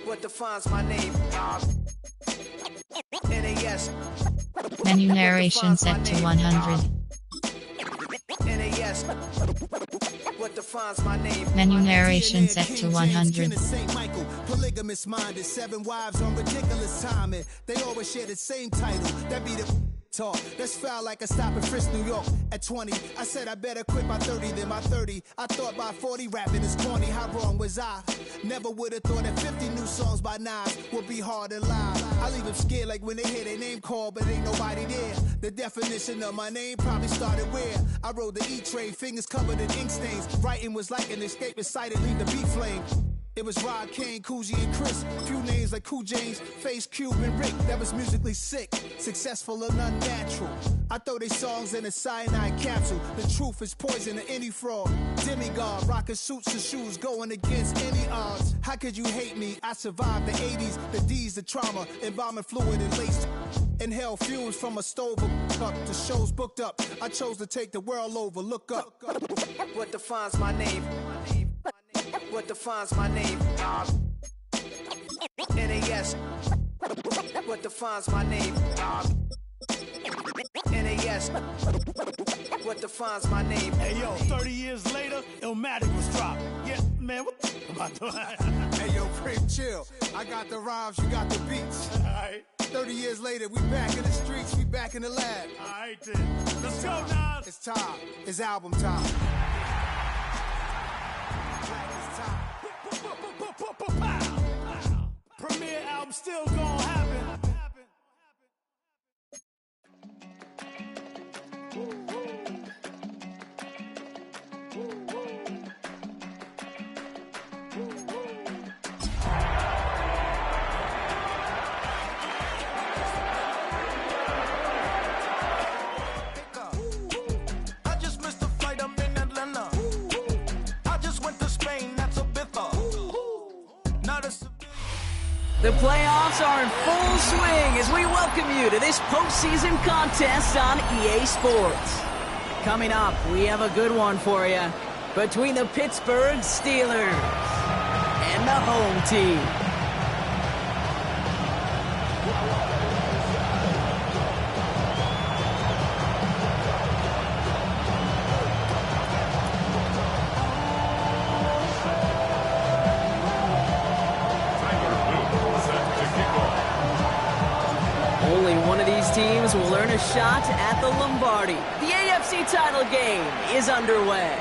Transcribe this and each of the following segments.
What defines my name? NAS. Menu narration set to 100. NAS. What defines my name? Menu narration set to 100. Polygamous minded, 7 wives on ridiculous timing. They always share the same title. That be the talk. That's foul like a stop in Frisk, New York. At 20, I said I better quit by 30 than by 30. I thought by 40 rapping is corny. How wrong was I? Never would have thought that 50 new songs by Nas would be hard to lie. I leave them scared like when they hear their name called, but ain't nobody there. The definition of my name probably started where I rode the E-train, fingers covered in ink stains. Writing was like an escape excited, leave the beat flame. It was Rod, Kane, Coogee, and Chris. Few names like Cool James, Face, Cube, and Rick. That was musically sick, successful and unnatural. I throw they songs in a cyanide capsule. The truth is poison to any fraud. Demigod, rocking suits and shoes, going against any odds. How could you hate me? I survived the 80s, the D's, the trauma, embalming fluid and lace. Inhale fumes from a stove up. The show's booked up. I chose to take the world over. Look up. What defines my name? What defines my name? NAS. What defines my name? NAS. What defines my name? Hey yo, 30 years later, Illmatic was dropped. Yeah, man, what the am I doing? Hey yo, Prince, chill. I got the rhymes, you got the beats. Alright. 30 years later, we back in the streets, we back in the lab. Alright then. Let's go, Nas. It's time. It's album time. Premiere album still gonna happen. I just missed a flight, I'm in Atlanta. I just went to Spain, that's a bitha. Not a The playoffs are in full swing as we welcome you to this postseason contest on EA Sports. Coming up, we have a good one for you between the Pittsburgh Steelers and the home team. Only one of these teams will earn a shot at the Lombardi. The AFC title game is underway.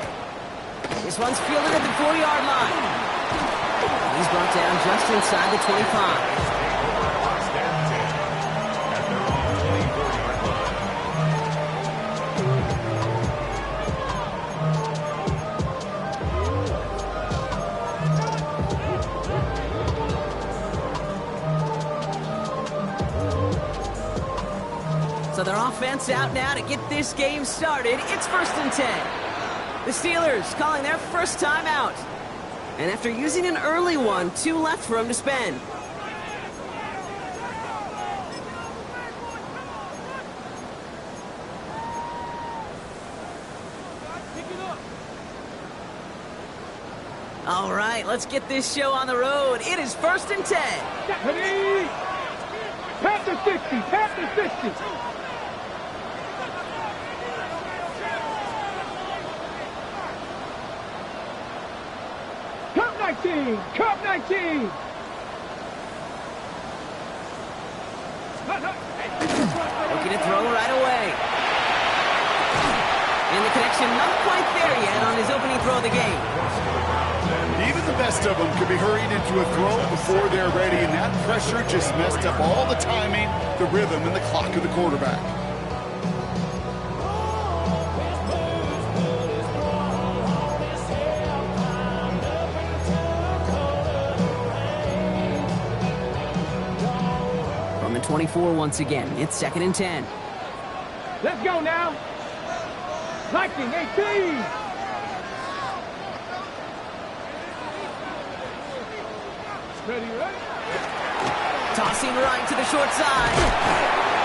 This one's fielded at the 4-yard line. He's brought down just inside the 25. So their offense out now to get this game started. It's 1st and 10. The Steelers calling their first time out. And after using an early one, 2 left for them to spend. All right, let's get this show on the road. It is 1st and 10. Ready? Panther 50, Panther 50. Cup 19, Cup 19. Looking to throw right away. And the connection not quite there yet on his opening throw of the game. Even the best of them could be hurried into a throw before they're ready, and that pressure just messed up all the timing, the rhythm, and the clock of the quarterback. From the 24 once again, it's 2nd and 10. Let's go now. Viking 18. Ready, right? Tossing right to the short side.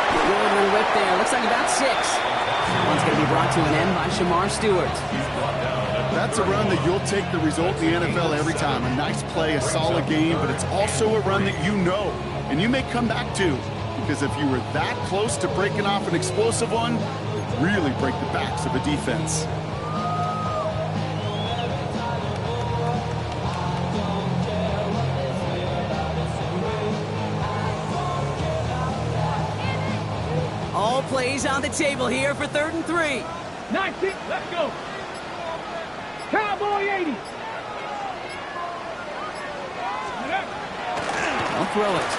Good little whip there. Looks like about 6. That one's going to be brought to an end by Shamar Stewart. He's brought down at That's a run that you'll take the result in the NFL every time. A nice play, a solid game, but it's also a run that you know and you may come back to, because if you were that close to breaking off an explosive one, it would really break the backs of a defense. All plays on the table here for 3rd and 3. 19, let's go. Cowboy 80. Don't throw it.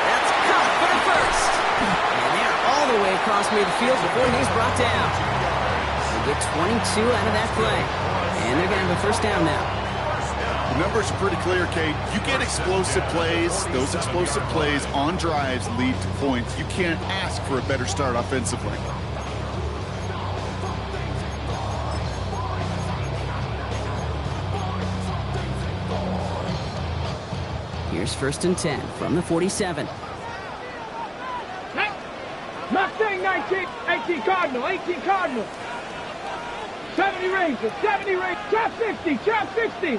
That's caught for the first. And they're all the way across midfield before he's brought down. They get 22 out of that play. And they're going to have a first down now. The numbers are pretty clear, Kate. You get explosive plays. Those explosive plays on drives lead to points. You can't ask for a better start offensively. Here's 1st and 10 from the 47. Hey, Mustang 19, 18 Cardinal, 18 Cardinal. 70 Rangers, 70 Rangers, trap 60, trap 60.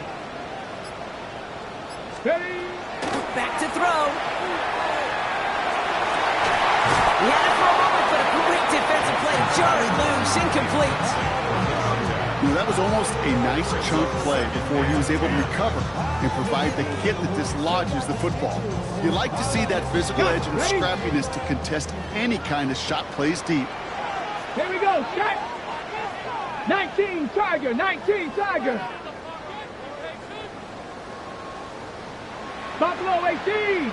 Ready? Back to throw. He had it for a moment, but a great defensive play. Jarred loose, incomplete. That was almost a nice chunk play before he was able to recover and provide the hit that dislodges the football. You like to see that physical edge and scrappiness to contest any kind of shot plays deep. Here we go, shot. 19 Tiger, 19 Tiger. Buffalo 18.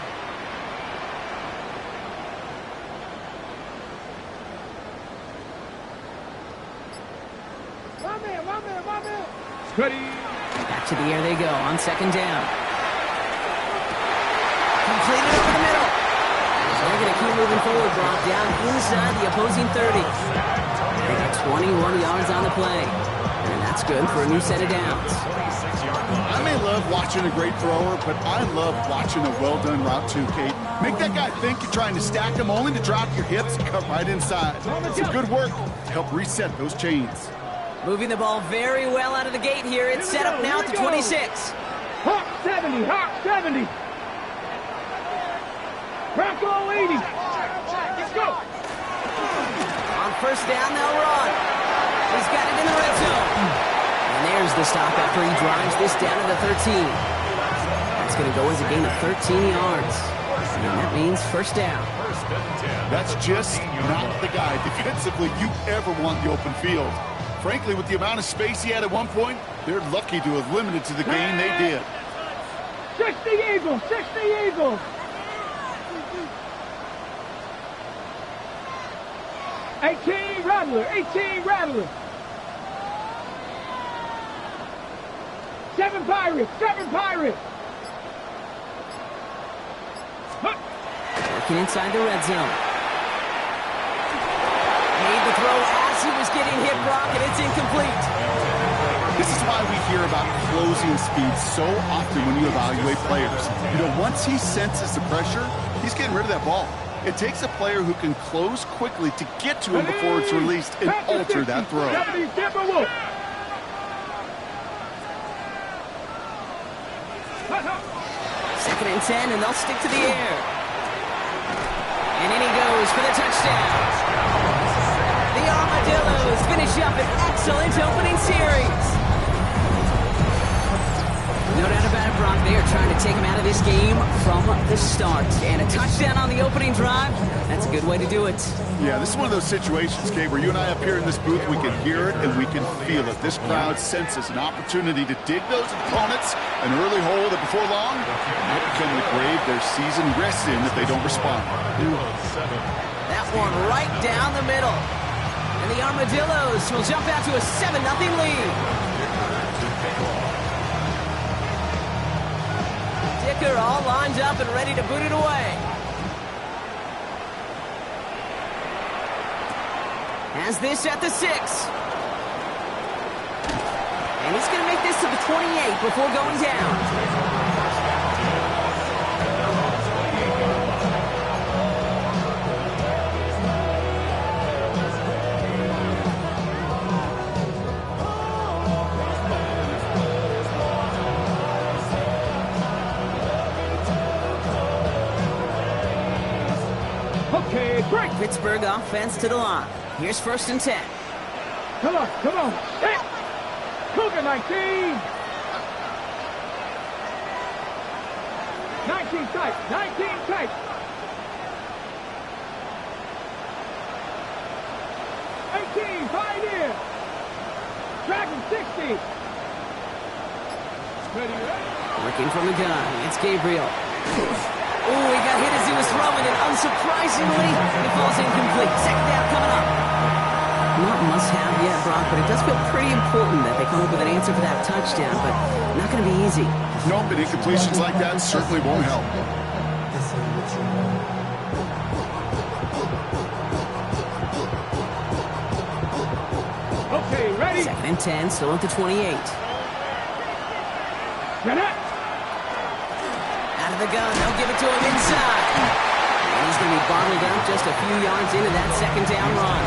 My man. Ready. Back to the air they go on 2nd down. Completed over the middle. So they're going to keep moving forward, brought down inside the opposing 30. They got 21 yards on the play. And that's good for a new set of downs. I may love watching a great thrower, but I love watching a well-done route too, Kate. Make that guy think you're trying to stack him, only to drop your hips and cut right inside. Some good work to help reset those chains. Moving the ball very well out of the gate here. It's set up now at the 26. Hawk 70, Hawk 70. Bronco 80. Let's go. On 1st down, they'll run. He's got it in the red zone. And there's the stop after he drives this down to the 13. That's going to go as a gain of 13 yards. And that means 1st down. That's just not the guy defensively you ever want the open field. Frankly, with the amount of space he had at one point, they're lucky to have limited to the gain they did. 60 Eagles, 60 Eagles. 18 Rattler, 18 Rattler. 7 Pirates, 7 Pirates. Working inside the red zone. Made the throw as he was getting hit, Brock, and it's incomplete. This is why we hear about closing speed so often when you evaluate players. You know, once he senses the pressure, he's getting rid of that ball. It takes a player who can close quickly to get to him before it's released and alter that throw. 2nd and 10, and they'll stick to the air. And in he goes for the touchdown. The Armadillos finish up an excellent opening series. No doubt about it, Brock. They are trying to take him out of this game from the start. And a touchdown on the opening drive, that's a good way to do it. Yeah, this is one of those situations, Gabe, where you and I up here in this booth, we can hear it and we can feel it. This crowd senses an opportunity to dig those opponents an early hole that before long might become the grave their season rests in if they don't respond. That one right down the middle. And the Armadillos will jump out to a 7-0 lead. Dicker all lined up and ready to boot it away. Has this at the 6. And he's going to make this to the 28 before going down. Okay, break. Pittsburgh offense to the line. Here's 1st and 10. Come on, come on. Hit. Cougar 19. 19 tight, 19 tight. 18, Pioneer. Dragon 60. Ready, ready. Working from the gun. It's Gabriel. Oh, he got hit as he was throwing it. Unsurprisingly, it falls incomplete. 2nd down coming up. Not must-have yet, Brock, but it does feel pretty important that they come up with an answer for that touchdown, but not going to be easy. Nope, and incompletions like that certainly won't help. Okay, ready. 2nd and 10, still at the 28. Get it. Out of the gun, they'll give it to him inside. And he's going to be bottled up just a few yards into that 2nd down run.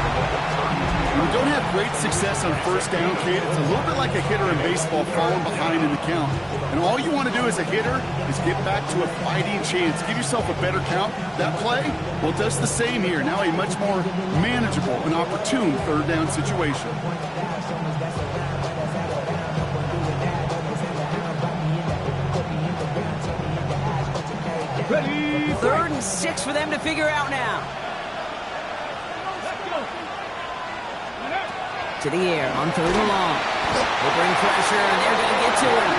When you don't have great success on 1st down, Kate, it's a little bit like a hitter in baseball falling behind in the count. And all you want to do as a hitter is get back to a fighting chance. Give yourself a better count. That play, well, does the same here. Now a much more manageable and opportune 3rd down situation. Ready. 3rd and 6 for them to figure out now. Let's go. To the air on 3rd and long. They bring pressure, and they're going to get to him.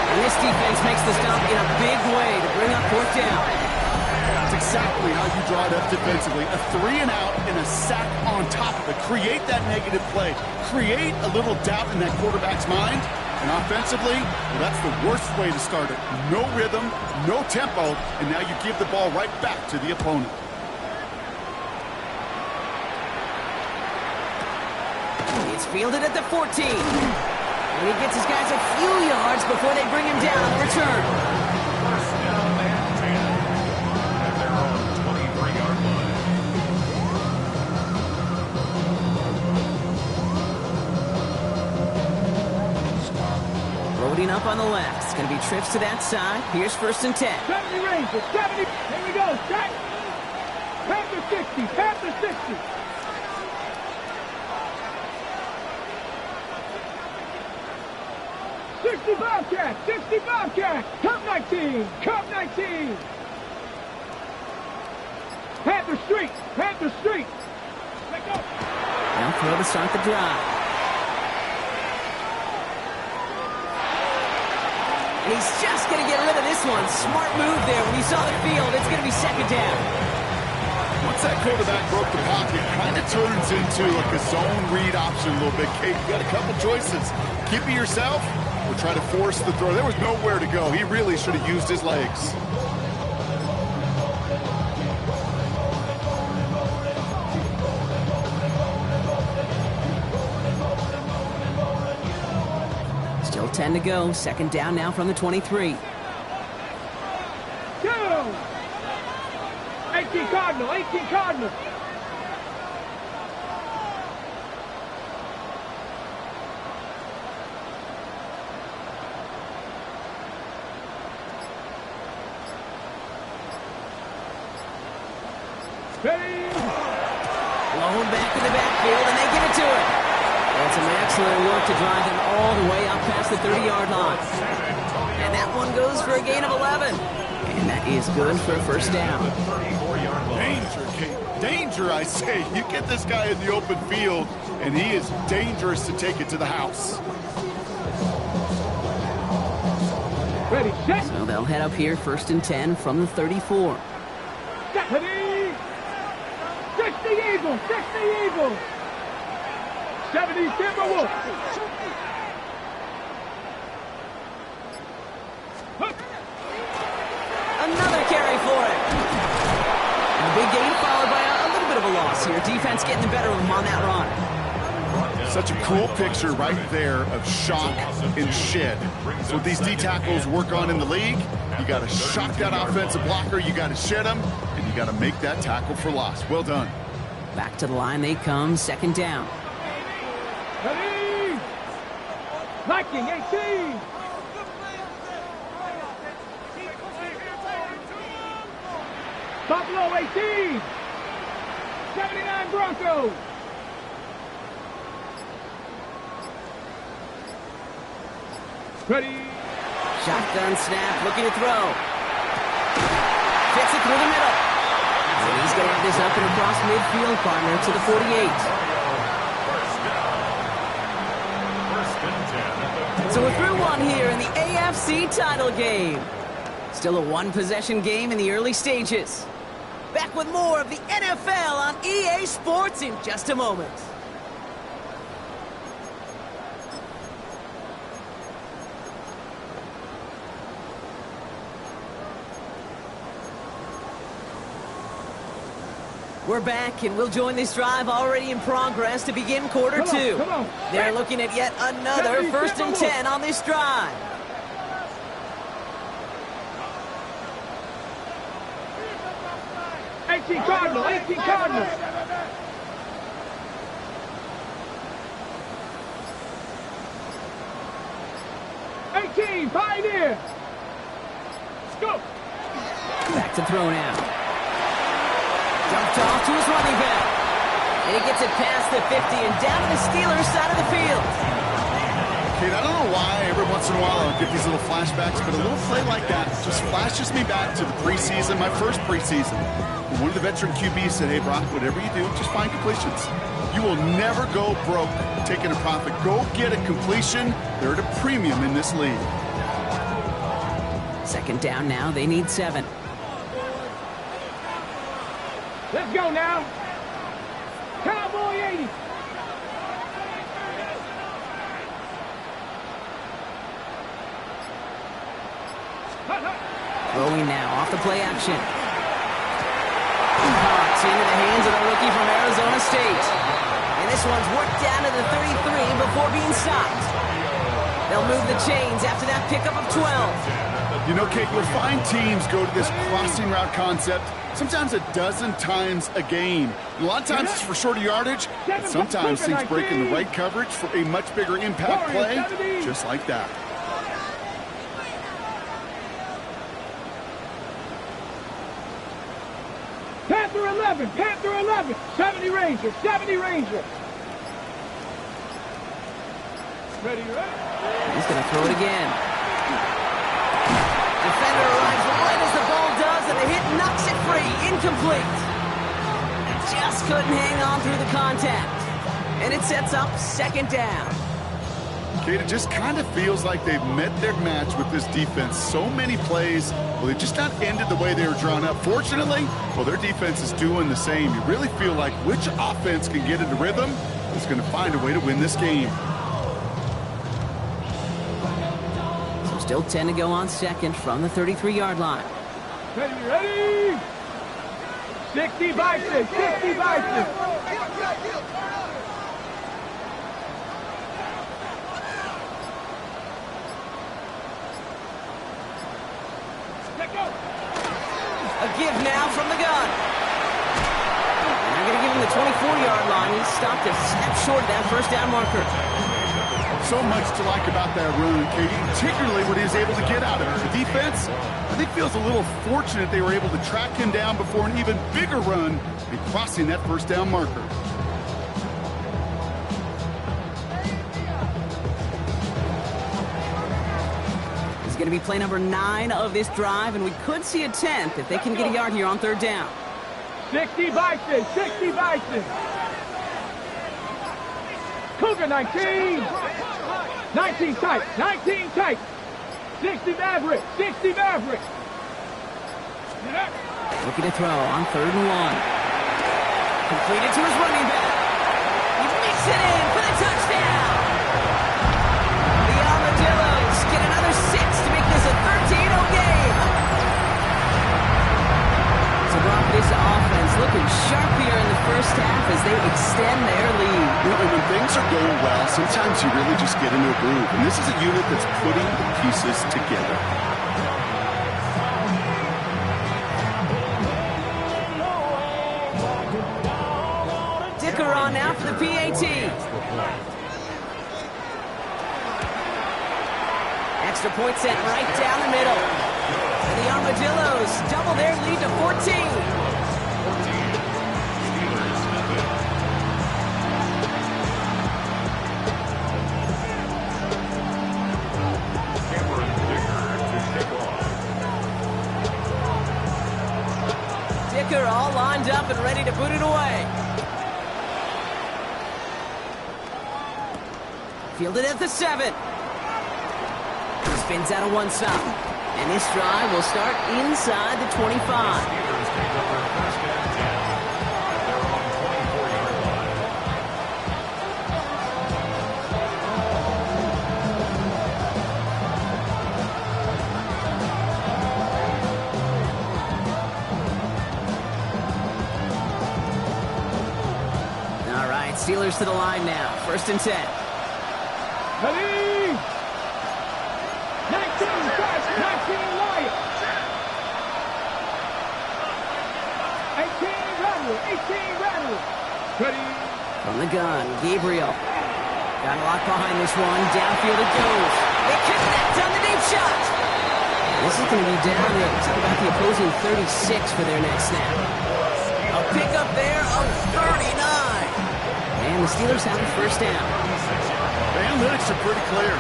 And this defense makes the stop in a big way to bring up 4th down. That's exactly how you draw it up defensively. A 3 and out and a sack on top of it. Create that negative play. Create a little doubt in that quarterback's mind. And offensively, well, that's the worst way to start it. No rhythm, no tempo, and now you give the ball right back to the opponent. It's fielded at the 14. And he gets his guys a few yards before they bring him down on the return. Loading up on the left. It's going to be trips to that side. Here's 1st and 10. 70 Rangers, 70. Here we go. Check. Panther 60, Panther 60. 60 Bobcat, 60 Bobcat. Cup 19, Cup 19. Panther Street, Panther Street. Let go. Now throw to start the drive. And he's just going to get rid of this one. Smart move there. When he saw the field, it's going to be 2nd down. Once that quarterback broke the pocket, kind of turns into like a zone read option a little bit. Kate, you got a couple choices. Keep it yourself or try to force the throw. There was nowhere to go. He really should have used his legs. Still 10 to go. 2nd down now from the 23. 18 Cardinal, 18 Cardinal. Ready. Blown back in the backfield, and they give it to him. And some excellent work to drive him all the way up past the 30-yard line. And that one goes for a gain of 11. And that is good for a 1st down. Danger, Kate. Danger, I say. You get this guy in the open field, and he is dangerous to take it to the house. Ready, set. So they'll head up here 1st and 10 from the 34. Ready. 60 Eagles, 60 Eagles. 70 Timberwolves. Another carry for it. And a big gain followed by a little bit of a loss here. Defense getting the better of him on that run. Such a cool picture right there of shock and shed. So what these D tackles work on in the league, you got to shock that offensive blocker, you got to shed him, and you got to make that tackle for loss. Well done. Back to the line they come, 2nd down. Ready. Viking 18. Buffalo 18. 79 Broncos. Ready. Shotgun snap, looking to throw. Fits it through the middle. And he's going to have this up and across midfield, partner, to the 48. So we're through one here in the AFC title game. Still a one-possession game in the early stages. Back with more of the NFL on EA Sports in just a moment. We're back, and we'll join this drive already in progress to begin quarter two. They're looking at yet another 1st and 10 on this drive. Cardinal, 18 Cardinal. Pioneer. Let's go. Back to throw now. Dumped off to his running back. And he gets it past the 50 and down to the Steelers' side of the field. Kate, I don't know why every once in a while I'll get these little flashbacks, but a little play like that just flashes me back to the preseason, my first preseason. One of the veteran QBs said, hey, Brock, whatever you do, just find completions. You will never go broke taking a profit. Go get a completion. They're at a premium in this league. 2nd down now. They need 7. Let's go now. Cowboy 80. Throwing now off the play action. Hawks into the hands of the rookie from Arizona State. And this one's worked down to the 33 before being stopped. They'll move the chains after that pickup of 12. You know, Kate, you'll find teams go to this crossing route concept sometimes a dozen times a game. And a lot of times it's for shorter yardage, but sometimes things break in the right coverage for a much bigger impact play, just like that. Panther 11, 70 Ranger, 70 Ranger. Ready. He's going to throw it again. Defender arrives right as the ball does, and the hit knocks it free. Incomplete. Just couldn't hang on through the contact. And it sets up 2nd down. Kate, it just kind of feels like they've met their match with this defense. So many plays, well, they just not ended the way they were drawn up. Fortunately, well, their defense is doing the same. You really feel like which offense can get into rhythm is going to find a way to win this game. So still 10 to go on 2nd from the 33-yard line. Ready. 60 Bison, 60 Bison. A give now from the gun. And they're going to give him the 24-yard line. He stopped a step short of that 1st down marker. So much to like about that run, Katie, particularly what he was able to get out of it. The defense, I think, feels a little fortunate they were able to track him down before an even bigger run and crossing that 1st down marker. Going to be play number 9 of this drive, and we could see a 10th if they can get a yard here on 3rd down. 60 Bison, 60 Bison. Cougar 19. 19 tight, 19 tight. 60 Maverick, 60 Maverick. Looking to throw on 3rd and 1. Completed to his running back. He makes it in for the touchdown. The Armadillos get another 6 to make this a 13-0 game. So Brock, this offense looking sharp here in the 1st half as they extend their lead. You know, when things are going well, sometimes you really just get into a groove. And this is a unit that's putting the pieces together. Dicker on now for the PAT. Extra point set right down the middle. And the Armadillos double their lead to 14. kicker all lined up and ready to boot it away. Fielded at the 7. Spins out of one side. And this drive will start inside the 25. Steelers to the line now. 1st and 10. Ready? 19 Lions. 18 Rattle. Ready? From the gun, Gabriel. Got a lock behind this one. Downfield it goes. They connect on the deep shot. This is going to be down at about the opposing 36 for their next snap. A pickup there of 39. And the Steelers have a 1st down. The analytics are pretty clear.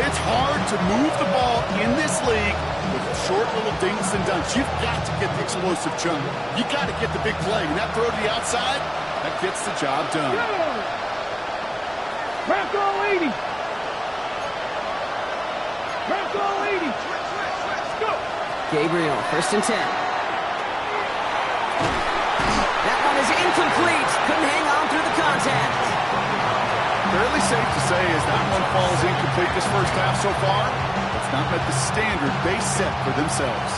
It's hard to move the ball in this league with short little dinks and dunks. You've got to get the explosive chunk. You got to get the big play. And that throw to the outside, that gets the job done. Bronco 80. Bronco 80. Go. Gabriel, 1st and 10. That one is incomplete. Couldn't hang on through the contact. Fairly safe to say as that one falls incomplete this first half so far, it's not met the standard they set for themselves.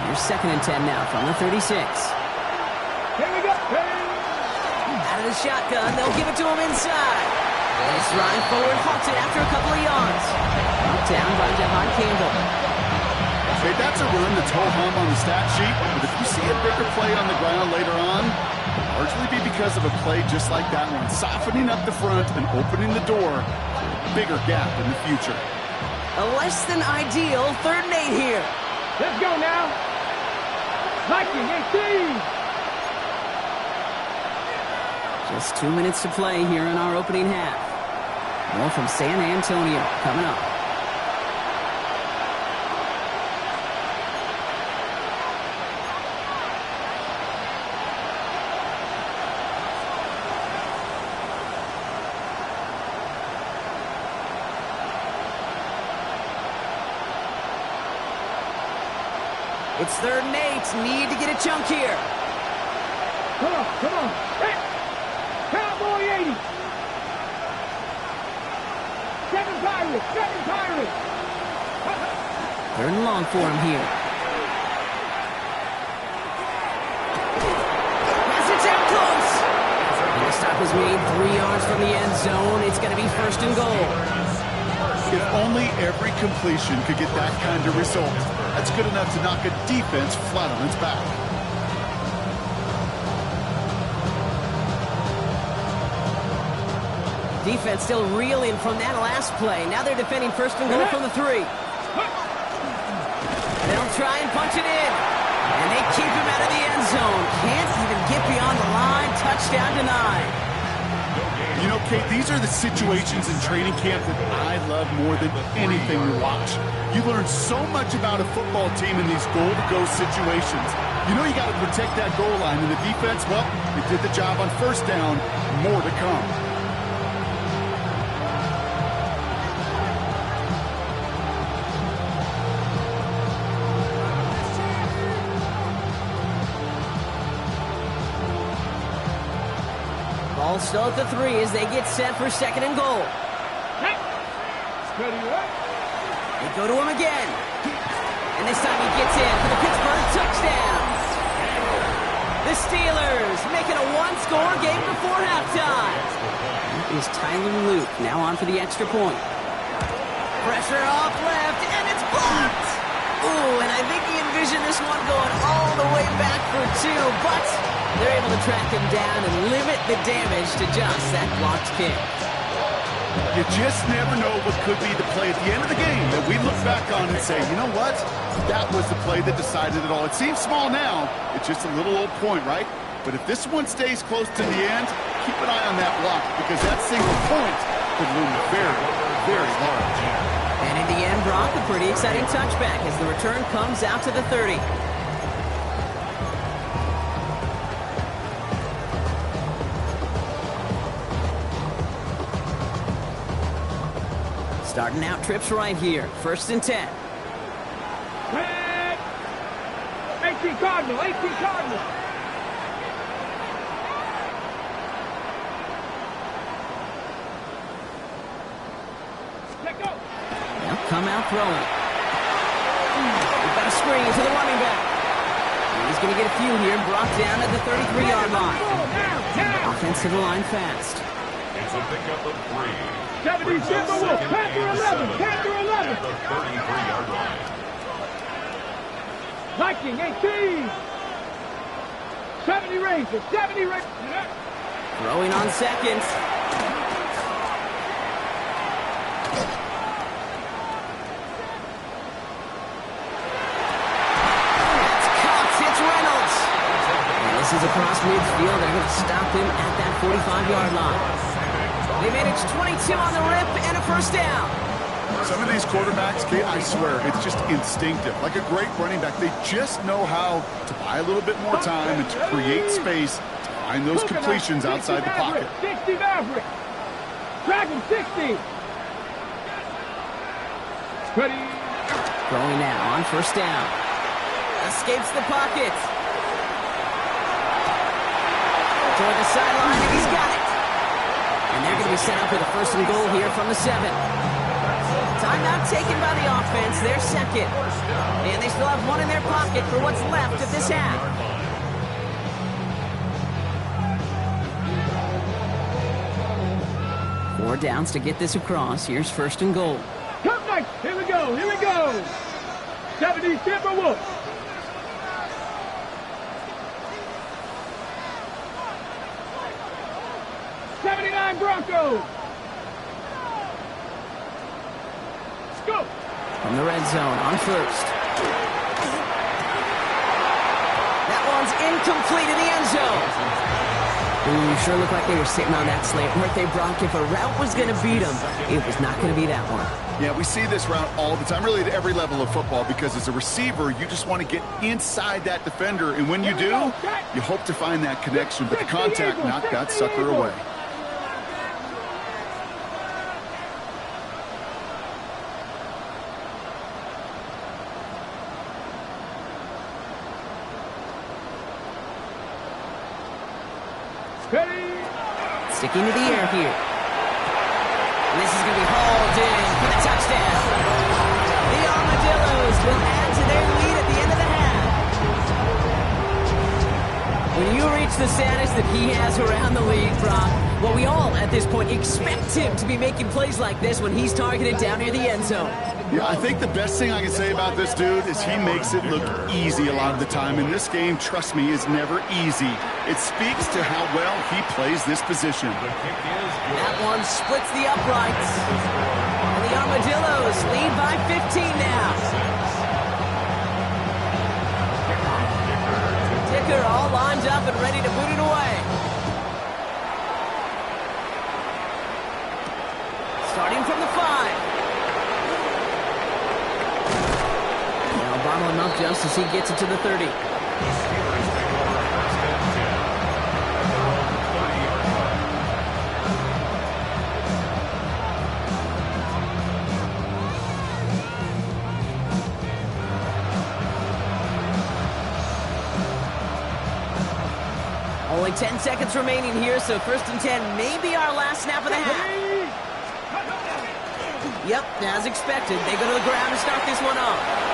Here's 2nd and 10 now from the 36. Here we go. Out of the shotgun, they'll give it to him inside. This ride forward halted after a couple of yards. Knocked down by Devon Campbell. Okay, that's a run that's ho-hum on the stat sheet, but if you see a bigger play on the ground later on, it'll largely be because of a play just like that one, softening up the front and opening the door for a bigger gap in the future. A less than ideal 3rd and 8 here. Let's go now. Viking 18. Just 2 minutes to play here in our opening half. More from San Antonio coming up. It's 3rd and 8. Need to get a chunk here. Come on. Hey. Cowboy 80. 7 Pirates. 3rd and long for him here. Yes, it's out close. And the stop is made 3 yards from the end zone. It's going to be 1st and goal. If only every completion could get that kind of result. That's good enough to knock a defense flat on its back. Defense still reeling from that last play. Now they're defending 1st and goal from the 3. They'll try and punch it in. And they keep him out of the end zone. Can't even get beyond the line. Touchdown denied. You know, Kate, these are the situations in training camp that I love more than anything to watch. You learn so much about a football team in these goal-to-go situations. You know you got to protect that goal line, and the defense, well, they did the job on 1st down. More to come. Ball still at the 3 as they get set for 2nd and goal. They go to him again. And this time he gets in for the Pittsburgh touchdown. The Steelers make it a 1-score game before halftime. That is Tyler Luke now on for the extra point. Pressure off left, and it's blocked. Ooh, and I think he envisioned this one going all the way back for 2, but they're able to track him down and limit the damage to just that blocked kick. You just never know what could be the play at the end of the game that we look back on and say, you know what? That was the play that decided it all. It seems small now. It's just a little old point, right? But if this one stays close to the end, keep an eye on that block because that single point could loom very, very large. And in the end, Brock, a pretty exciting touchback as the return comes out to the 30. Starting out trips right here. 1st and 10. 18 Cardinal, 18 Cardinal. Let go. Now come out throwing. We've got a screen to the running back. He's going to get a few here, brought down at the 33-yard line. Offensive line fast. It's a pickup of 3. 70 Timberwolves, Panther 11, Panther 11. The 33-yard line. Viking 18. 70 Rangers, 70 Rangers. Throwing on seconds. That's Cox. It's Reynolds. And this is across midfield. They're going to stop him at that 45-yard line. They managed 22 on the rip and a 1st down. Some of these quarterbacks, Kate, I swear, it's just instinctive. Like a great running back, they just know how to buy a little bit more time and to create space to find those completions outside the pocket. 60 Maverick. Dragon 60. Ready. Throwing now on 1st down. Escapes the pocket. Toward the sideline, and he's got it. And they're going to be set up with a 1st and goal here from the 7. Timeout taken by the offense. They're 2nd. And they still have 1 in their pocket for what's left of this half. Four downs to get this across. Here's 1st and goal. Come next. Here we go. Here we go. 70 Timberwolves. Broncos. Go. From the red zone on 1st. That one's incomplete in the end zone. Ooh, sure looked like they were sitting on that slant, weren't they, Brock? If a route was going to beat them, it was not going to be that one. Yeah, we see this route all the time, really at every level of football, because as a receiver, you just want to get inside that defender, and when you do, you hope to find that connection, but the contact knocked that sucker away. Sticking to the air here. And this is going to be hauled in for the touchdown. The Armadillos will add to their lead at the end of the half. When you reach the status that he has around the league, Brock, well, we all at this point expect him to be making plays like this when he's targeted down near the end zone. Yeah, I think the best thing I can say about this dude is he makes it look easy a lot of the time. And this game, trust me, is never easy. It speaks to how well he plays this position. That one splits the uprights. And the Armadillos lead by 15 now. Dicker all lined up and ready to boot it away. Starting from the 5. Bottle him up just as he gets it to the 30. Only 10 seconds remaining here, so 1st and 10 may be our last snap of the half. Yep, as expected, they go to the ground to start this one off.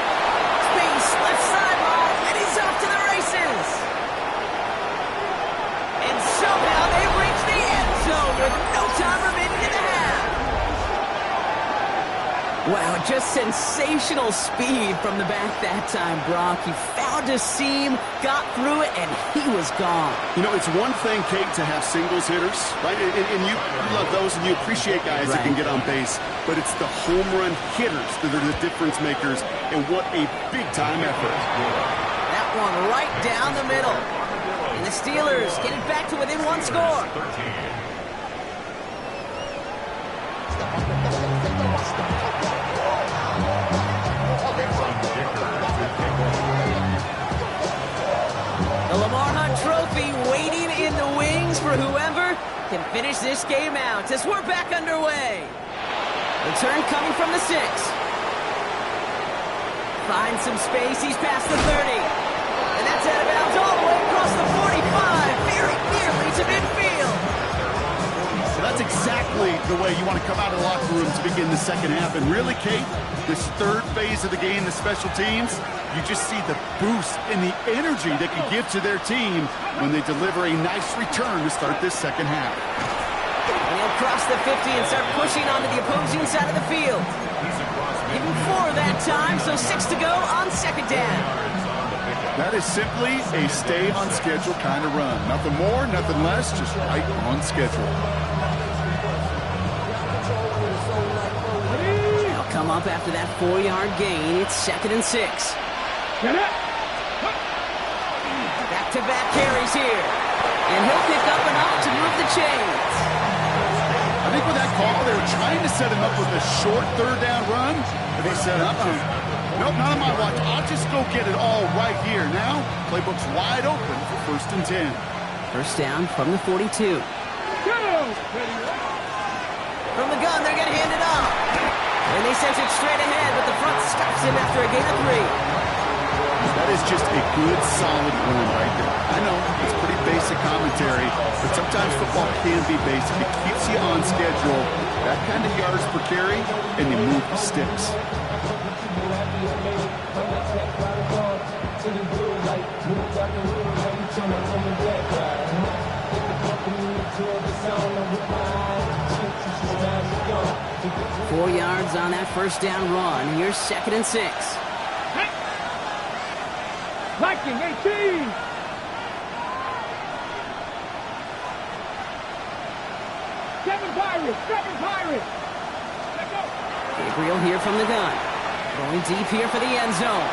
Left sideline, and he's off to the races. And somehow they reach the end zone with no time remaining in the half. Wow, just sensational speed from the back that time, Brock. He found a seam, got through it, and he was gone. You know, it's one thing, Kate, to have singles hitters, right? And you love those, and you appreciate guys that can get on base. But it's the home run hitters that are the difference makers, and what a big-time effort. That one right down the middle. And the Steelers get it back to within 1 score. The Lamar Hunt Trophy waiting in the wings for whoever can finish this game out as we're back underway. Return coming from the 6. Finds some space. He's past the 30. And that's out of bounds all the way across the 45. Very nearly to midfield. So that's exactly the way you want to come out of the locker room to begin the second half. And really, Kate, this third phase of the game, the special teams, you just see the boost and the energy they can give to their team when they deliver a nice return to start this second half. And he'll cross the 50 and start pushing onto the opposing side of the field. Give him 4 that time, so 6 to go on second down. That is simply a stay on schedule kind of run. Nothing more, nothing less, just right on schedule. They'll come up after that 4-yard gain. It's 2nd and 6. Back-to-back carries here. And he'll pick up enough to move the chains. I think with that call, they were trying to set him up with a short third down run. But they said, nope, not on my watch. I'll just go get it all right here. Now, playbook's wide open for 1st and 10. First down from the 42. From the gun, they're going to hand it off. And they sent it straight ahead, but the front stops him after a gain of 3. That is just a good, solid run right there. I know, it's pretty basic commentary, but sometimes football can be basic. It keeps you on schedule. That kind of yards per carry, and you move the sticks. Four yards on that first down run. Here's 2nd and 6. Viking 18. Seven Pirates. Let's go. Gabriel here from the gun. Going deep here for the end zone.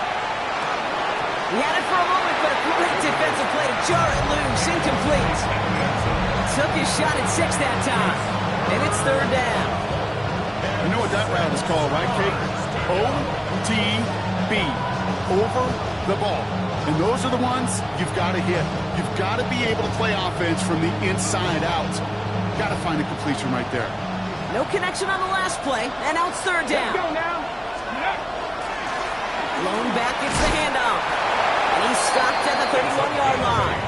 He had it for a moment, but a great defensive play to jar it loose. Incomplete. Took his shot at 6 that time. And it's 3rd down. You know what that route is called, right, Kate? OTB. Over the ball. And those are the ones you've got to hit. You've got to be able to play offense from the inside out. Got to find a completion right there. No connection on the last play, and now it's 3rd down. Let's go now. Lone back gets the handoff. And he's stopped at the 31-yard line.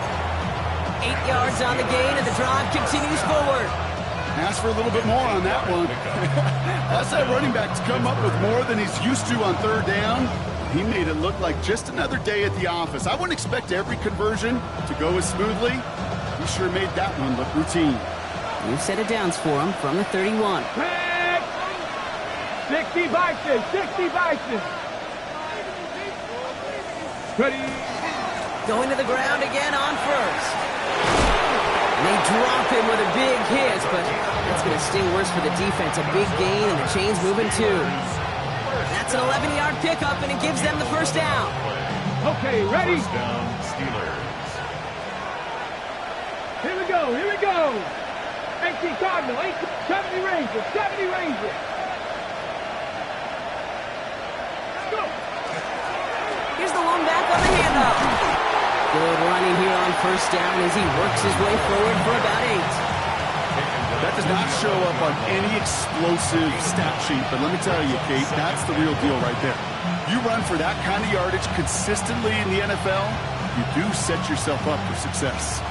8 yards on the gain, and the drive continues forward. Ask for a little bit more on that one. That's that running back's come up with more than he's used to on 3rd down. He made it look like just another day at the office. I wouldn't expect every conversion to go as smoothly. He sure made that one look routine. New set of downs for him from the 31. 60 Bison. Ready. Going to the ground again on 1st. And they drop him with a big hit, but that's going to sting worse for the defense. A big gain, and the chain's moving too. That's an 11-yard pickup, and it gives them the first down. Okay, ready? First down, Steelers. Here we go. 18 Cardinal, 70 Rangers. Go. Here's the lone back on the handoff. Good running here on first down as he works his way forward for about 8. That does not show up on any explosive stat sheet, but let me tell you, Kate, that's the real deal right there. You run for that kind of yardage consistently in the NFL, you do set yourself up for success.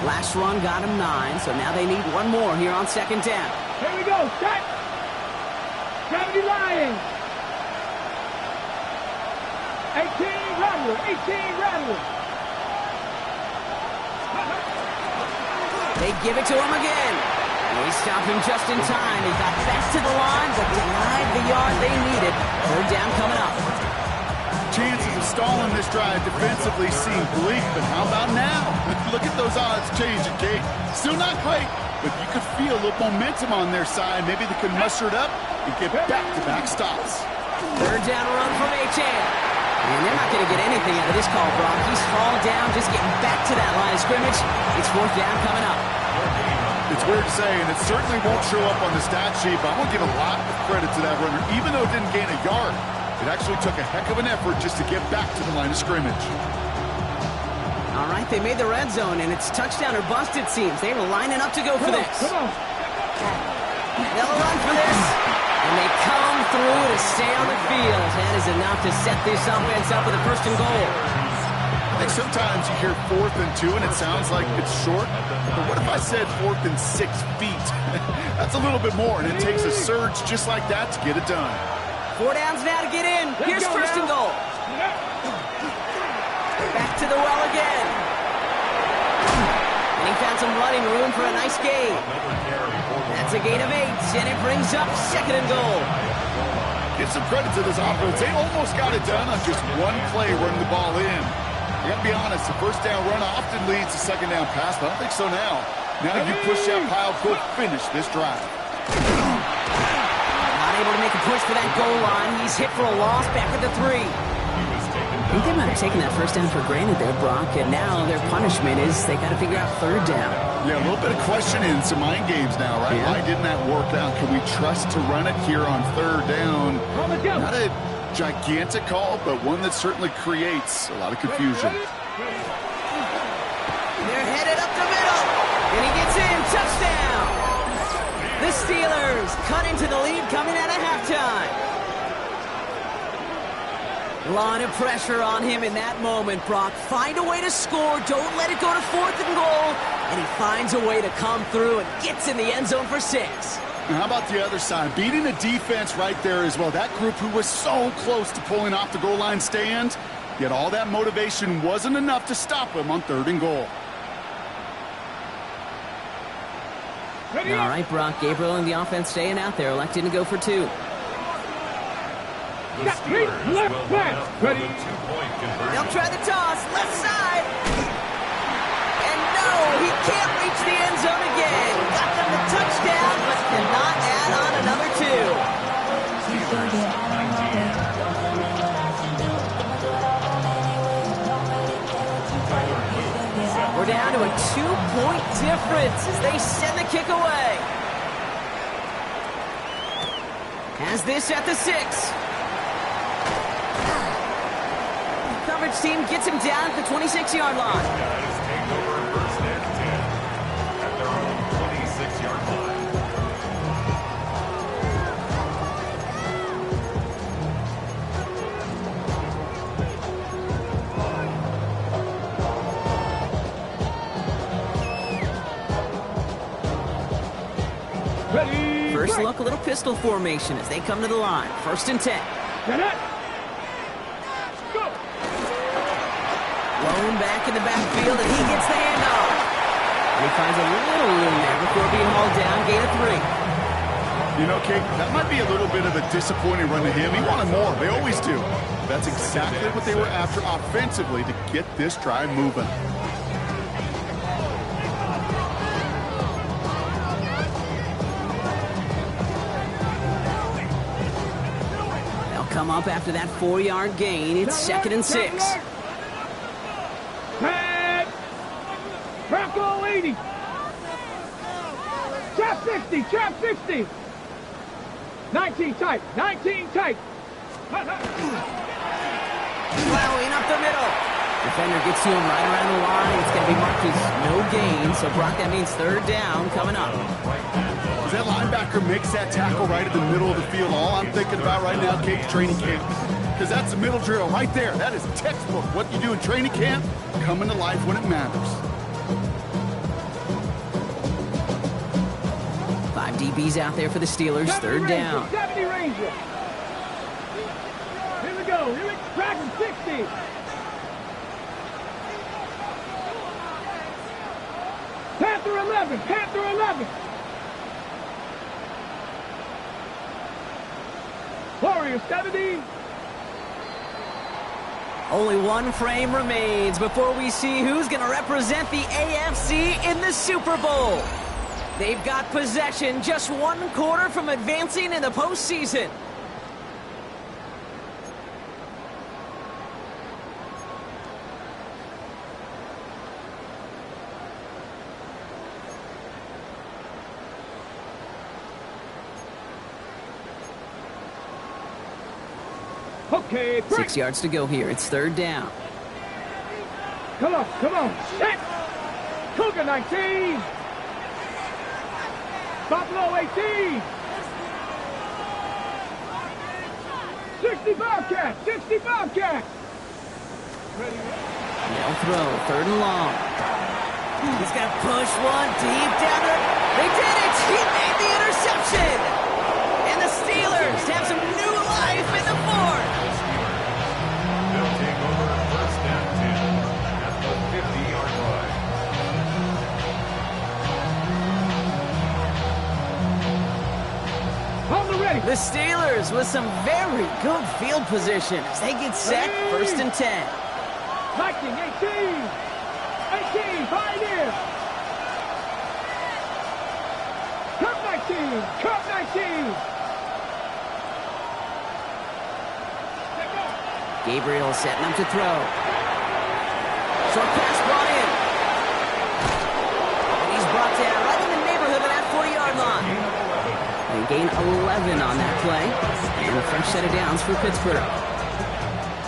Last run got him 9, so now they need one more here on 2nd down. Here we go, set. 70 Lions. 18 Rattler. They give it to him again. They stop him just in time. He got back to the line, but denied the yard they needed. 3rd down coming up. Chances of stalling this drive defensively seem bleak, but how about now? Look at those odds changing, Kate. Still not great, but you could feel a little momentum on their side. Maybe they can muster it up and get back-to-back stops. 3rd down run from Achane. And they're not going to get anything out of this call, Brock. He's hauled down, just getting back to that line of scrimmage. It's 4th down coming up. It's weird to say, and it certainly won't show up on the stat sheet, but I'm going to give a lot of credit to that runner. Even though it didn't gain a yard, it actually took a heck of an effort just to get back to the line of scrimmage. All right, they made the red zone, and it's touchdown or bust, it seems. They were lining up to go for this. Come on. They'll run for this, and they come through to stay on the field. That is enough to set this offense up with a 1st and goal. I think sometimes you hear 4th and 2 and it sounds like it's short. But what if I said 4th and 6 feet? That's a little bit more, and it takes a surge just like that to get it done. 4 downs now to get in. Here's 1st and goal. Back to the well again. And he found some running room for a nice gain. That's a gain of 8, and it brings up 2nd and goal. Give some credit to this offense. They almost got it done on just one play running the ball in. I got to be honest, the 1st down run often leads to 2nd down pass, but I don't think so now. Now you push that pile, go finish this drive. Not able to make a push for that goal line. He's hit for a loss back at the 3. I think they might have taken that 1st down for granted there, Brock, and now their punishment is they got to figure out 3rd down. Yeah, a little bit of questioning, some mind games now, right? Yeah. Why didn't that work out? Can we trust to run it here on 3rd down? Not a gigantic call, but one that certainly creates a lot of confusion. They're headed up the middle, and he gets in. Touchdown! The Steelers cut into the lead coming out of halftime. A lot of pressure on him in that moment, Brock. Find a way to score. Don't let it go to 4th and goal. And he finds a way to come through and gets in the end zone for 6. And how about the other side? Beating the defense right there as well. That group who was so close to pulling off the goal line stand, yet all that motivation wasn't enough to stop him on 3rd and goal. All right, Brock. Gabriel and the offense staying out there, electing to go for 2. The Steelers will line up for the 2-point conversion. They'll try the toss, left side. And no, he can't reach the end zone again. Got them the touchdown, but cannot add on another 2. Steelers 19. We're down to a 2-point difference as they send the kick away. Has this at the 6. Coverage team gets him down at the 26-yard line. Guys take over 1st and 10 at their own 26-yard line. Ready. First look, a little pistol formation as they come to the line. 1st and 10. Get it. Go. Lone back in the backfield, and he gets the handoff. And he finds a little room there before being hauled down. Gain of 3. You know, Kate, that might be a little bit of a disappointing run to him. He wanted more. They always do. That's exactly what they were after offensively to get this drive moving. They'll come up after that 4-yard gain. It's 2nd and 6. Head. Tackle 80. Trap 60. Trap 60. 19 tight. 19 tight. Plowing up the middle. Defender gets to him right around the line. It's going to be marked as no gain. So, Brock, that means 3rd down coming up. As that linebacker makes that tackle right in the middle of the field, all I'm thinking about right now, Kate's training camp. Because that's a middle drill right there. That is textbook. What you do in training camp, coming to life when it matters. 5 DBs out there for the Steelers. 3rd down. 70 Ranger. Here we go. Here we go. Dragon 60. Panther 11. Panther 11. Warrior 70. Only one frame remains before we see who's going to represent the AFC in the Super Bowl. They've got possession, just 1 quarter from advancing in the postseason. Okay, break. 6 yards to go here. It's 3rd down. Come on, come on. Set. Cougar 19. Buffalo 18. 60 Bobcats, 60 Bobcats. Now throw, 3rd and long. He's going to push one deep down there. They did it! He made the interception! And the Steelers have some new life in the 4th. They'll take over 1st and 10 at the 50-yard line. Hold the ready. The Steelers with some very good field position as they get set, 1st and 10. Viking 18. 18, Pioneers. Cup 19, Cup 19. Gabriel setting up to throw. Short pass brought in. And he's brought down right in the neighborhood of that 40-yard line. They gain 11 on that play. And a fresh set of downs for Pittsburgh.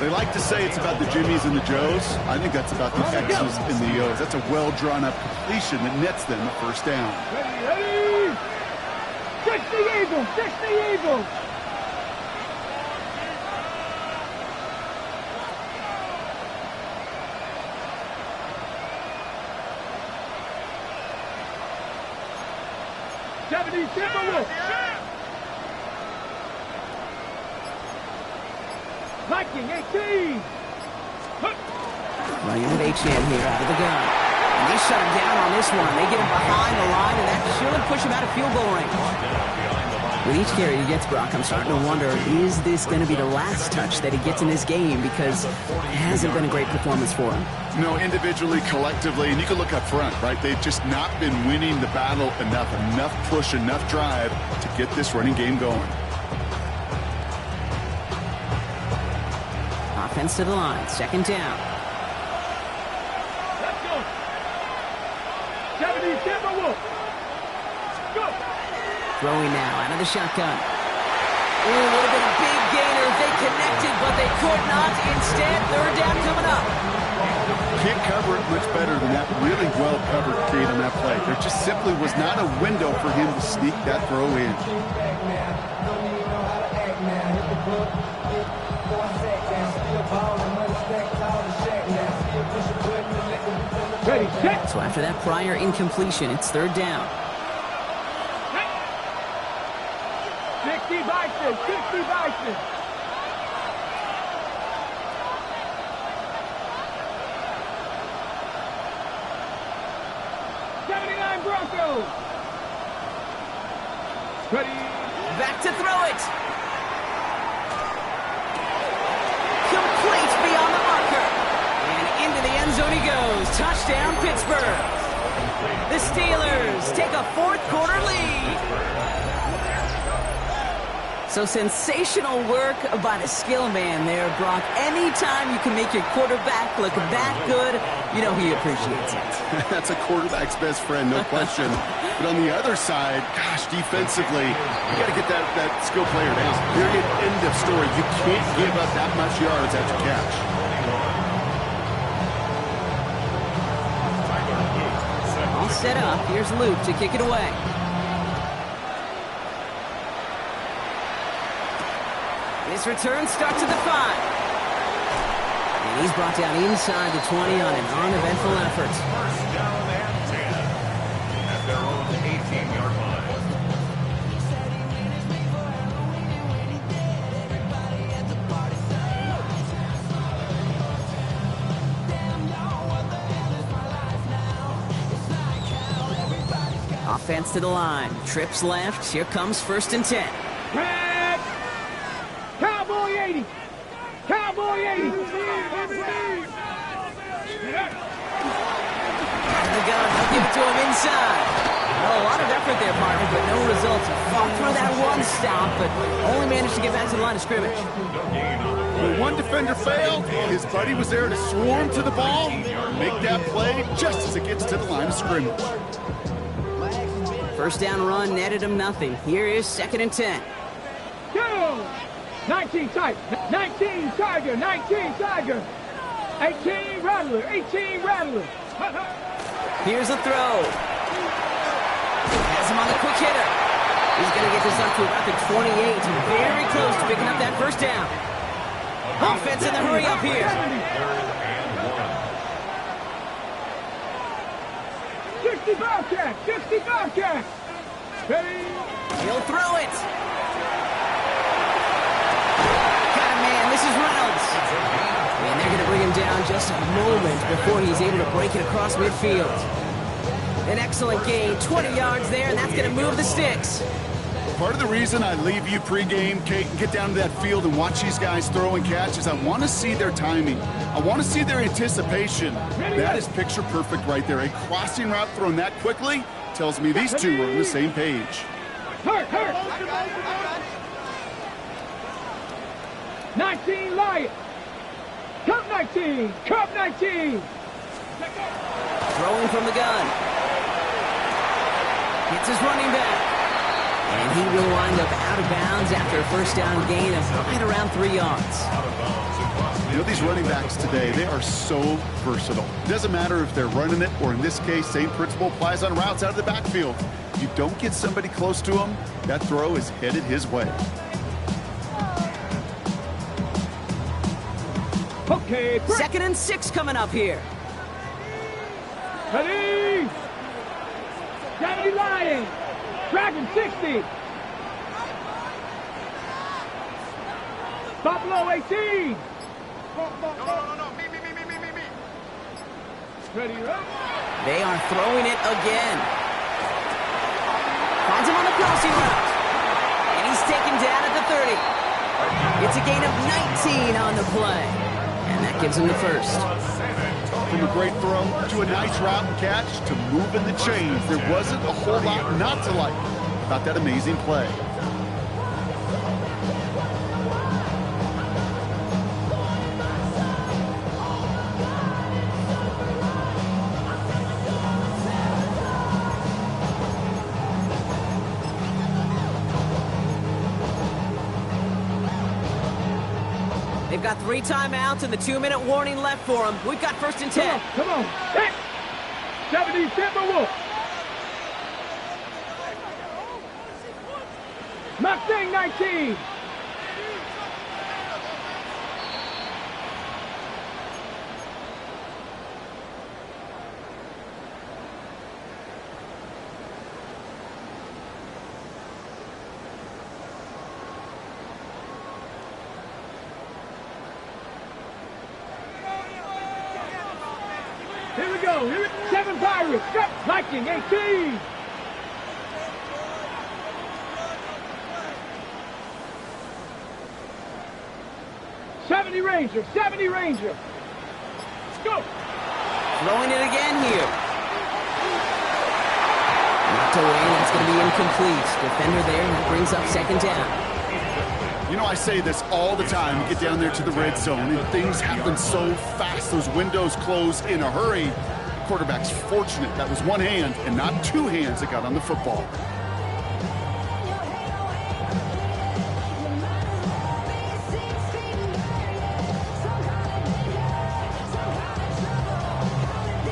They like to say it's about the Jimmies and the Joes. I think that's about the X's and the O's. That's a well-drawn-up completion that nets them a 1st down. Ready, ready. 60 Eagles, 60 Eagles. Viking 18. Running with Achane here out of the gun. And they shut him down on this one. They get him behind the line, and that should push him out of field goal range. With each carry he gets, Brock, I'm starting to wonder, is this going to be the last touch that he gets in this game? Because it hasn't been a great performance for him. No, individually, collectively, and you can look up front, right? They've just not been winning the battle enough. Enough push, enough drive to get this running game going. Offense to the line, 2nd down. Let's go. 70 Timberwolves. Go. Throwing now out of the shotgun. Ooh, would have been a big gainer if they connected, but they could not. Instead, 3rd down coming up. Can't cover it much better than that really well-covered kid on that play. There just simply was not a window for him to sneak that throw in. Ready, set. So after that prior incompletion, it's 3rd down. 60 Bison, 60 Bison. Broncos. Ready. Back to throw it. Complete beyond the marker. And into the end zone he goes. Touchdown, Pittsburgh. The Steelers take a 4th quarter lead. So sensational work by the skill man there, Brock. Anytime you can make your quarterback look that good, you know he appreciates it. That's a quarterback's best friend, no question. But on the other side, gosh, defensively, you got to get that skill player down. Period. End of story. You can't give up that much yards after catch. All set up. Here's Luke to kick it away. His return starts at the 5. And he's brought down inside the 20 on an uneventful effort. 1st down and 10 at their own 18-yard line. Offense to the line. Trips left. Here comes 1st and 10. Red. Cowboy 80. Cowboy 80. The gun. They'll give it to him inside. Well, a lot of effort there, partner, but no results. Fought through that one stop, but only managed to get back to the line of scrimmage. When one defender failed, his buddy was there to swarm to the ball, make that play just as it gets to the line of scrimmage. 1st down run netted him nothing. Here is 2nd and 10. Go! 19 Tiger. 19 Tiger. 19 Tiger. 18 Rattler, 18 Rattler. Here's the throw. Has him on the quick hitter. He's going to get this up to about the 28. Very close to picking up that first down. Offense in the hurry up here. 60 Bobcat, 60 Bobcat. Ready? He'll throw it. Got him, man. This is Reynolds. And they're going to bring him down just a moment before he's able to break it across midfield. An excellent gain, 20 yards there, and that's going to move the sticks. Part of the reason I leave you pregame, Kate, and get down to that field and watch these guys throw and catch is I want to see their timing. I want to see their anticipation. That is picture perfect right there. A crossing route thrown that quickly tells me these two are on the same page. Hurt. 19 Lions. Cup 19. Cup 19. Throwing from the gun. It's his running back. And he will wind up out of bounds after a first down gain of right around 3 yards. You know, these running backs today, they are so versatile. It doesn't matter if they're running it, or in this case, same principle applies on routes out of the backfield. If you don't get somebody close to him, that throw is headed his way. Okay. 2nd and 6 coming up here. Ready? 70 Lions. Dragon 60. Buffalo 18. No. Me. Ready, up. They are throwing it again. Finds him on the crossing route. And he's taken down at the 30. It's a gain of 19 on the play. And that gives him the first. From a great throw to a nice route and catch to moving the chains, there wasn't a whole lot not to like about that amazing play. They've got 3 timeouts and the 2-minute warning left for them. We've got 1st and 10. Come on. Hit. 70 Timberwolves. Mustang 19. Here we go. 7 Pirates. Viking 18. '70 Ranger. 70 Ranger. Let's go. Throwing it again here. Knocked away, and that's going to be incomplete. Defender there, and that brings up 2nd down. You know, I say this all the time. You get down there to the red zone, and things happen so fast. Those windows close in a hurry. The quarterback's fortunate. That was one hand and not 2 hands that got on the football.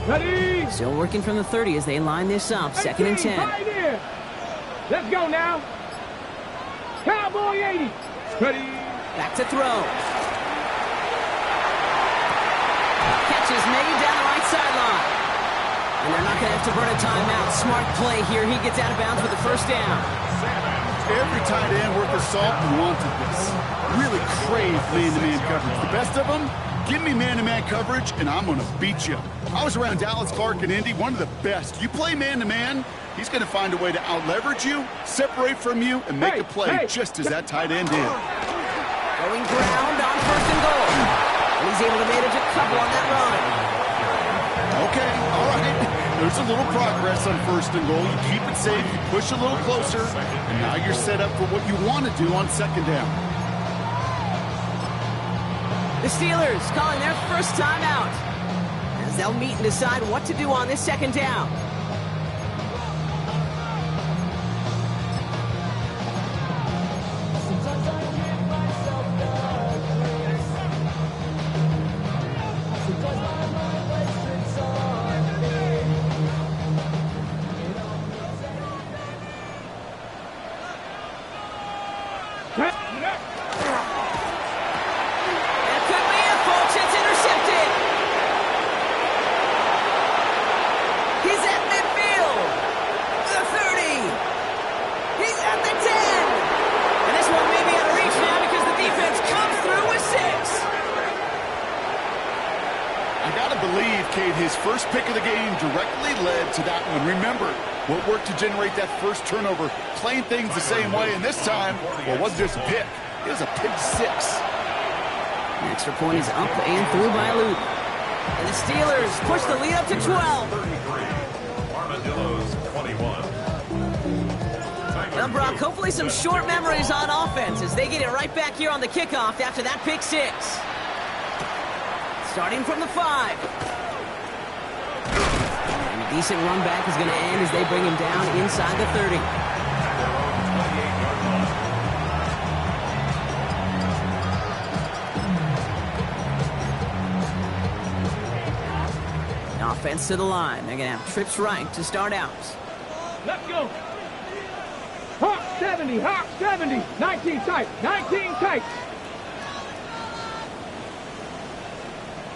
Ready? Still working from the 30 as they line this up. 2nd and 10. Right in. Let's go now. Cowboy 80. Ready? Back to throw. Catch is made down the right sideline. And they're not going to have to burn a timeout. Smart play here. He gets out of bounds with the first down. Every tight end worth of salt wanted this. Really crave man-to-man coverage. The best of them, give me man-to-man coverage, and I'm going to beat you. I was around Dallas Clark and Indy, one of the best. You play man-to-man, he's going to find a way to out-leverage you, separate from you, and make a play just as that tight end did. Going ground on 1st and goal. And he's able to manage a couple on that run. Okay, all right. There's a little progress on 1st and goal. You keep it safe, you push a little closer, and now you're set up for what you want to do on 2nd down. The Steelers calling their first timeout as they'll meet and decide what to do on this 2nd down. Cade, his first pick of the game directly led to that one. Remember, what worked to generate that first turnover, playing things the same way, and this time, well, it wasn't just a pick, it was a pick six. The extra point is up and through by Luke. And the Steelers push the lead up to 12. 33. Armadillos 21. Now, Brock, hopefully some short memories on offense as they get it right back here on the kickoff after that pick six. Starting from the 5. And a decent run back is going to end as they bring him down inside the 30. Offense to the line. They're going to have trips right to start out. Let's go. Hawk 70, Hawk 70. 19 tight, 19 tight.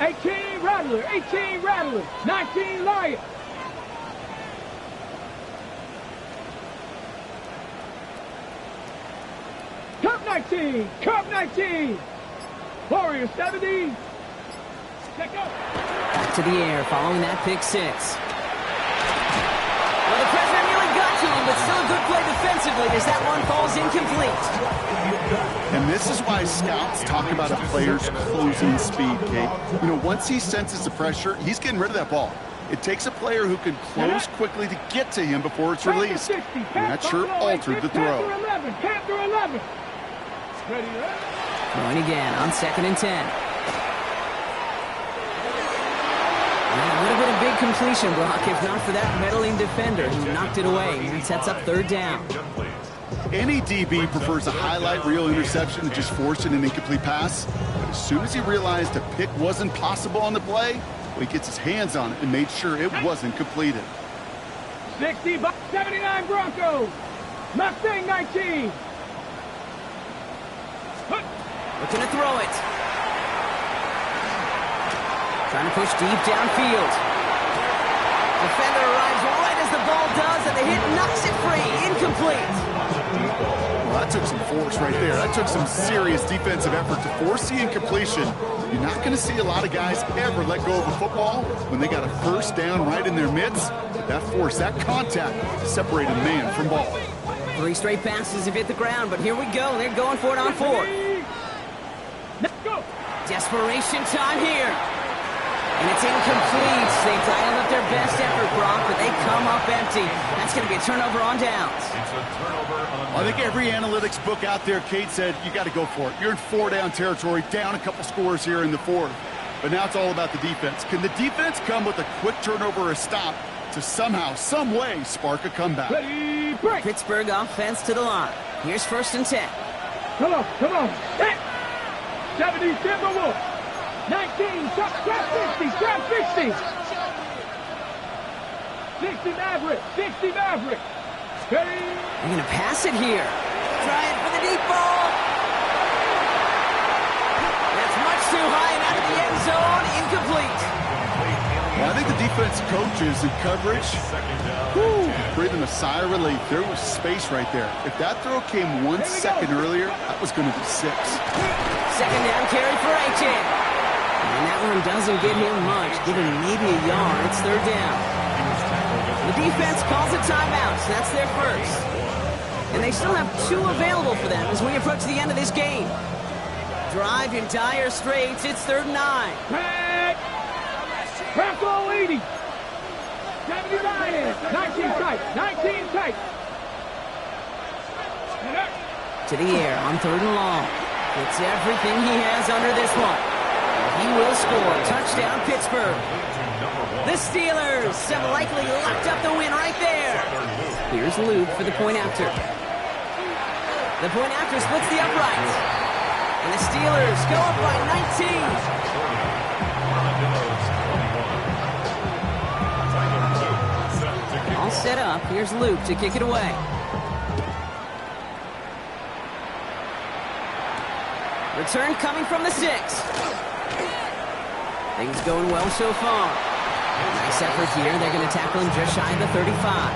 18 Rattler, 18 Rattler. 19 Lion. Cup 19, Cup 19. Warrior 70. Check out. Back to the air following that pick six. Well, the pressure nearly got to him, but still a good play defensively as that one falls incomplete. And this is why scouts talk about a player's closing speed, Kate. You know, once he senses the pressure, he's getting rid of that ball. It takes a player who can close quickly to get to him before it's released. And that sure altered the throw. Panther 11. Ready, Going again on 2nd and 10. That would have been a big completion, Brock, if not for that meddling defender who knocked it away. And sets up 3rd down. Any DB prefers a highlight reel interception to just forcing an incomplete pass. But as soon as he realized a pick wasn't possible on the play, well, he gets his hands on it and made sure it wasn't completed. 60 by 79 Broncos. Mustang 19. Looking to throw it. Trying to push deep downfield. Defender arrives right as the ball does, and the hit knocks it free. Incomplete. Well, that took some force right there. That took some serious defensive effort to force the incompletion. You're not going to see a lot of guys ever let go of a football when they got a first down right in their midst. That force, that contact, separated man from ball. 3 straight passes have hit the ground, but here we go. They're going for it on 4th. Let's go. Desperation time here. And it's incomplete. They dialed up their best effort, Brock, but they come up empty. That's going to be a turnover on downs. It's a turnover on I think every analytics book out there, Kate, said you got to go for it. You're in 4-down territory, down a couple scores here in the 4th. But now it's all about the defense. Can the defense come with a quick turnover or a stop to somehow, some way, spark a comeback? Ready, break. Pittsburgh offense to the line. Here's 1st and 10. Come on, come on. Hit. 70 Timberwolves. 19, trap 60, trap 60. 60 Maverick, 60 Maverick. Ready. They're going to pass it here. Trying for the deep ball. That's much too high and out of the end zone. Incomplete. Well, I think the defense coaches in coverage, breathing a sigh of relief. There was space right there. If that throw came 1 second earlier, that was going to be 6. 2nd down carry for Achane. And that one doesn't get him much, giving maybe a yard. It's 3rd down. The defense calls a timeout, so that's their first. And they still have 2 available for them as we approach the end of this game. Drive in dire straits. It's 3rd and 9. Press all 80. 79, 19 tight, 19 tight. To the air on 3rd and long. It's everything he has under this one. He will score. Touchdown, Pittsburgh. The Steelers have likely locked up the win right there. Here's Luke for the point after. The point after splits the uprights. And the Steelers go up by 19. All set up. Here's Luke to kick it away. Return coming from the 6. Things going well so far. Nice effort here. They're going to tackle him just shy of the 35.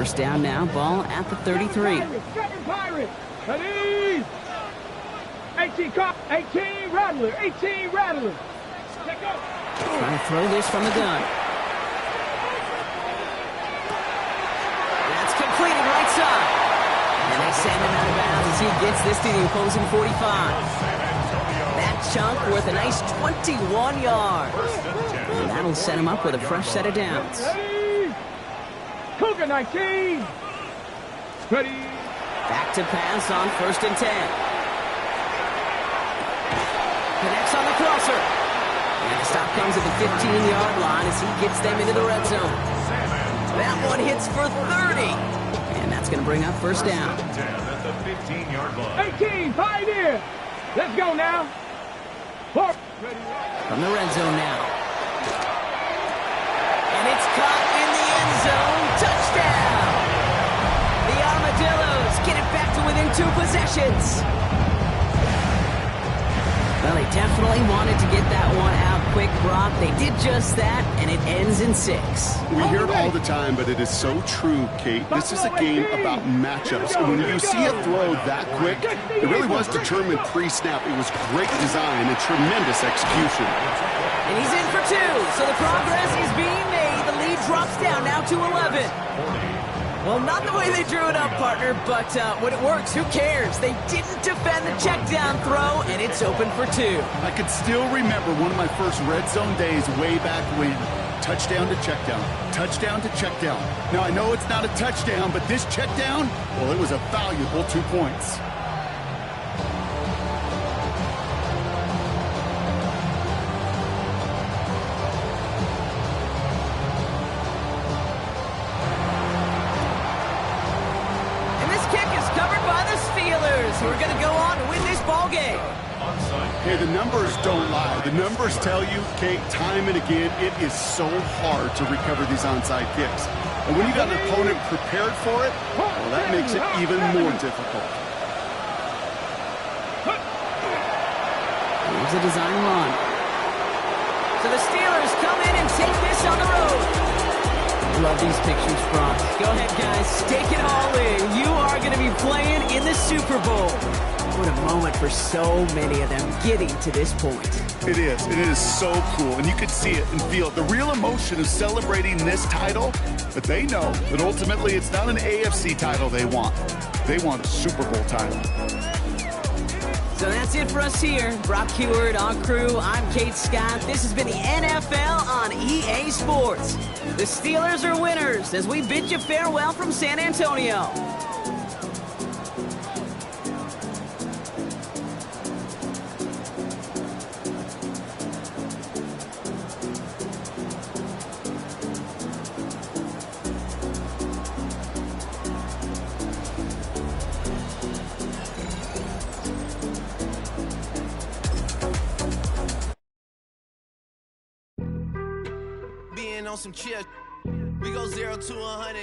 First down now, ball at the 33. Seven Pirates. Ready? 18 Rattler. 18 Rattler. Check up. Trying to throw this from the gun. That's completed right side. And they send him out of bounds as he gets this to the opposing 45. That chunk worth a nice 21 yards. And that'll set him up with a fresh set of downs. Ready? Cougar 19. Ready? Back to pass on 1st and 10. Connects on the crosser. And the stop comes at the 15-yard line as he gets them into the red zone. That one hits for 30. And that's going to bring up first down. 10 at the 15-yard line. 18, Pioneer. Let's go now. From the red zone now. And it's caught in the end zone. Touchdown. The Armadillos get it back to within 2 possessions. Well, they definitely wanted to get that one out quick, Brock. They did just that, and it ends in 6. We hear it all the time, but it is so true, Kate. This is a game about matchups. And when you see a throw that quick, it really was determined pre-snap. It was great design and tremendous execution. And he's in for 2, so the progress is being made. The lead drops down now to 11. Well, not the way they drew it up, partner, but when it works, who cares? They didn't defend the check down throw, and it's open for 2. I could still remember one of my first red zone days way back when. Touchdown to check down. Touchdown to check down. Now, I know it's not a touchdown, but this check down, well, it was a valuable 2 points. Who are going to go on to win this ball game. Hey, the numbers don't lie. The numbers tell you, Kate, time and again, it is so hard to recover these onside kicks. And when you got an opponent prepared for it, well, that makes it even more difficult. Here's a design run. So the Steelers come in and take this on the road. Love these pictures, Brock. Go ahead, guys. Take it all in. You are going to be playing in the Super Bowl. What a moment for so many of them getting to this point. It is. It is so cool. And you could see it and feel it. The real emotion of celebrating this title, but they know that ultimately it's not an AFC title they want. They want a Super Bowl title. So that's it for us here. Brock Huard, our crew. I'm Kate Scott. This has been the NFL on EA Sports. The Steelers are winners as we bid you farewell from San Antonio. Being on some chill, we go 0 to 100.